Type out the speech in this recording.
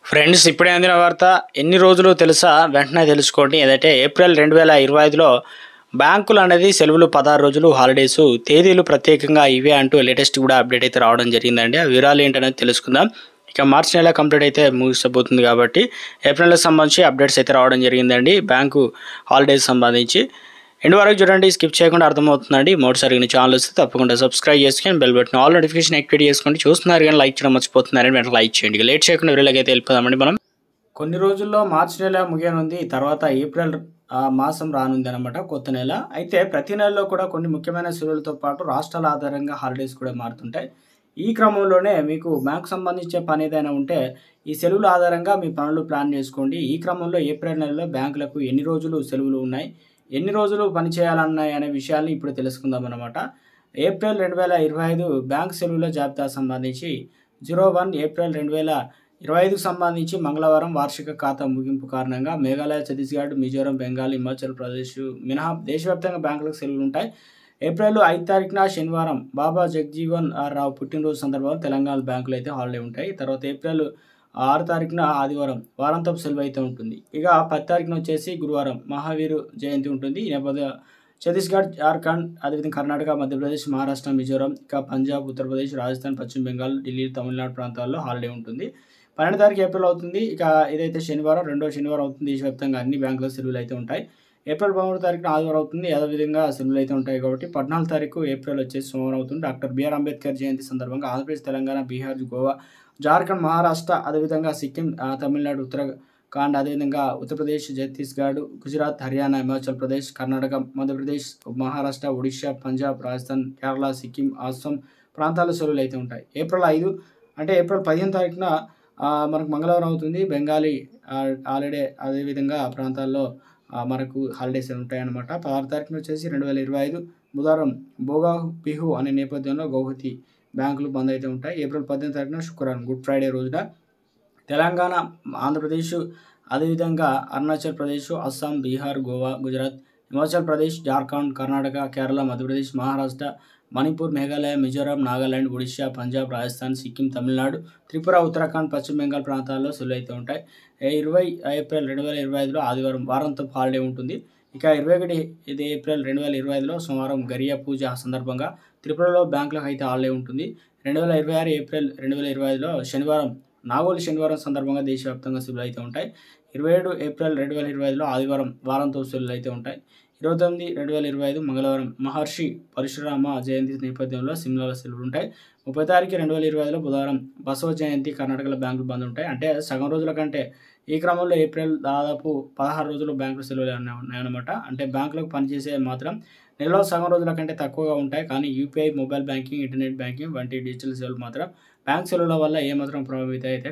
Friends ఇప్పుడే అందిన వార్త ఎన్ని రోజులు తెలుసా వెంటనే తెలుసుకోండి. ఏదైతే ఏప్రిల్ 2025లో బ్యాంకులు అనేది సెలవులు 16 రోజులు హాలిడేస్ తేదీలు ప్రత్యేకంగా ఇవే అంటూ లేటెస్ట్ కూడా అప్డేట్ అయితే రావడం జరిగిందండి. ఆ వివరాలు ఏంటనేది తెలుసుకుందాం. ఇక మార్చి నెల కంప్లీట్ అయితే ముగిసిపోతుంది కాబట్టి ఏప్రిల్కి సంబంధించి అప్డేట్స్ అయితే రావడం జరిగిందండి. బ్యాంకు హాలిడేస్ సంబంధించి ఎండ్ వరకు చూడండి, స్కిప్ చేయకుండా అర్థమవుతుందండి. మొదటిసారి ఛానల్ వస్తే తప్పకుండా సబ్స్క్రైబ్ చేసుకొని bell button all notification activate చేసుకోండి. చూస్తున్నారు కానీ లైక్ చేయడం మర్చిపోతున్నారని వెంటనే లైక్ చేయండి. లేట్ చేయకుండా వీళ్ళకి అయితే వెళ్ళిపోదామండి. మనం కొన్ని రోజుల్లో మార్చి నెల ముగియనుంది, తర్వాత ఏప్రిల్ మాసం రానుంది అనమాట, కొత్త నెల. అయితే ప్రతి నెలలో కూడా కొన్ని ముఖ్యమైన సెలవులతో పాటు రాష్ట్రాల ఆధారంగా హాలిడేస్ కూడా మారుతుంటాయి. ఈ క్రమంలోనే మీకు బ్యాంకు సంబంధించే పని ఏదైనా ఉంటే ఈ సెలవుల ఆధారంగా మీ పనులు ప్లాన్ చేసుకోండి. ఈ క్రమంలో ఏప్రిల్ నెలలో బ్యాంకులకు ఎన్ని రోజులు సెలవులు ఉన్నాయి, ఎన్ని రోజులు పని చేయాలన్నాయి అనే విషయాల్ని ఇప్పుడు తెలుసుకుందాం అనమాట. ఏప్రిల్ 2025 బ్యాంక్ సెలవుల జాబితా సంబంధించి 01 ఏప్రిల్ 2025కు సంబంధించి మంగళవారం వార్షిక ఖాతా ముగింపు కారణంగా మేఘాలయ, ఛత్తీస్గఢ్, మిజోరం, బెంగాల్, హిమాచల్ ప్రదేశ్ మినహా దేశవ్యాప్తంగా బ్యాంకులకు సెలవులు ఉంటాయి. ఏప్రిల్ 5 తారీఖున శనివారం బాబా జగజీవన్ రావు పుట్టినరోజు సందర్భంగా తెలంగాణ బ్యాంకులు అయితే హాలిడే ఉంటాయి. తర్వాత ఏప్రిల్ 6 తారీఖున ఆదివారం వారాంతపు సెలవు అయితే ఉంటుంది. ఇక 10 తారీఖున వచ్చేసి గురువారం మహావీరు జయంతి ఉంటుంది. ఈ నేపథ్యంలో ఛత్తీస్గఢ్, జార్ఖండ్, అదేవిధంగా కర్ణాటక, మధ్యప్రదేశ్, మహారాష్ట్ర, మిజోరం, ఇక పంజాబ్, ఉత్తరప్రదేశ్, రాజస్థాన్, పశ్చిమ బెంగాల్, ఢిల్లీ, తమిళనాడు ప్రాంతాల్లో హాలిడే ఉంటుంది. 12 తారీఖు ఏప్రిల్ అవుతుంది. ఇక ఇదైతే శనివారం, రెండో శనివారం అవుతుంది. దేశవ్యాప్తంగా అన్ని బ్యాంకుల సెలవులు అయితే ఉంటాయి. ఏప్రిల్ 13 తారీఖున ఆదివారం అవుతుంది. అదేవిధంగా సెలవులు అయితే ఉంటాయి కాబట్టి 14 తారీఖు ఏప్రిల్ వచ్చేసి సోమవారం అవుతుంది. డాక్టర్ బిఆర్ అంబేద్కర్ జయంతి సందర్భంగా ఆంధ్రప్రదేశ్, తెలంగాణ, బీహార్, గోవా, జార్ఖండ్, మహారాష్ట్ర, అదేవిధంగా సిక్కిం, తమిళనాడు, ఉత్తరాఖండ్, అదేవిధంగా ఉత్తరప్రదేశ్, ఛత్తీస్గఢ్, గుజరాత్, హర్యానా, హిమాచల్ ప్రదేశ్, కర్ణాటక, మధ్యప్రదేశ్, మహారాష్ట్ర, ఒడిశా, పంజాబ్, రాజస్థాన్, కేరళ, సిక్కిం, అస్సాం ప్రాంతాల్లో సెలవులు అయితే ఉంటాయి. ఏప్రిల్ 5 అంటే ఏప్రిల్ 15 తారీఖున మనకు మంగళవారం అవుతుంది. బెంగాలీ హాలిడే, అదేవిధంగా ఆ ప్రాంతాల్లో మనకు హాలిడేస్ ఉంటాయన్నమాట. 16 తారీఖున వచ్చేసి 2025 బుధవారం భోగా బిహు అనే నేపథ్యంలో గౌహతి బ్యాంకులు బంద్ అయితే ఉంటాయి. ఏప్రిల్ 18 తారీఖున శుక్రవారం గుడ్ ఫ్రైడే రోజున తెలంగాణ, ఆంధ్రప్రదేశ్, అదేవిధంగా అరుణాచల్ ప్రదేశ్, అస్సాం, బీహార్, గోవా, గుజరాత్, హిమాచల్ ప్రదేశ్, జార్ఖండ్, కర్ణాటక, కేరళ, మధ్యప్రదేశ్, మహారాష్ట్ర, మణిపూర్, మేఘాలయ, మిజోరాం, నాగాలాండ్, ఒడిశా, పంజాబ్, రాజస్థాన్, సిక్కిం, తమిళనాడు, త్రిపుర, ఉత్తరాఖండ్, పశ్చిమ బెంగాల్ ప్రాంతాల్లో సెలవులు అయితే ఉంటాయి. 20 ఏప్రిల్ 2025లో ఆదివారం వారాంతపు హాలిడే ఉంటుంది. ఇక 21 ఏప్రిల్ 2025లో సోమవారం గరియా పూజ సందర్భంగా త్రిపురలో బ్యాంకులకు అయితే హాలిడే ఉంటుంది. 2026 ఏప్రిల్ 2025లో శనివారం నాగోలి శనివారం సందర్భంగా దేశవ్యాప్తంగా సెలవులు అయితే ఉంటాయి. 27 ఏప్రిల్ 2025లో ఆదివారం వారాంతపు సెలవులు అయితే ఉంటాయి. 29 2025 మంగళవారం మహర్షి పరశురామ జయంతి నేపథ్యంలో సిమ్లాలో సెలవులు ఉంటాయి. 30 తారీఖు 2025లో బుధవారం బసవ జయంతి, కర్ణాటకలో బ్యాంకులు బంద్ ఉంటాయి. అంటే సగం రోజుల కంటే ఈ క్రమంలో ఏప్రిల్ దాదాపు 16 రోజులు బ్యాంకులు సెలవులు ఉన్నాయన్నమాట. అంటే బ్యాంకులకు పనిచేసే మాత్రం నెలలో సగం రోజుల కంటే తక్కువగా ఉంటాయి. కానీ UPI, mobile banking, internet banking వంటి డిజిటల్ సేవలు మాత్రం బ్యాంక్ సెలవుల వల్ల ఏమాత్రం ప్రభావితం అయితే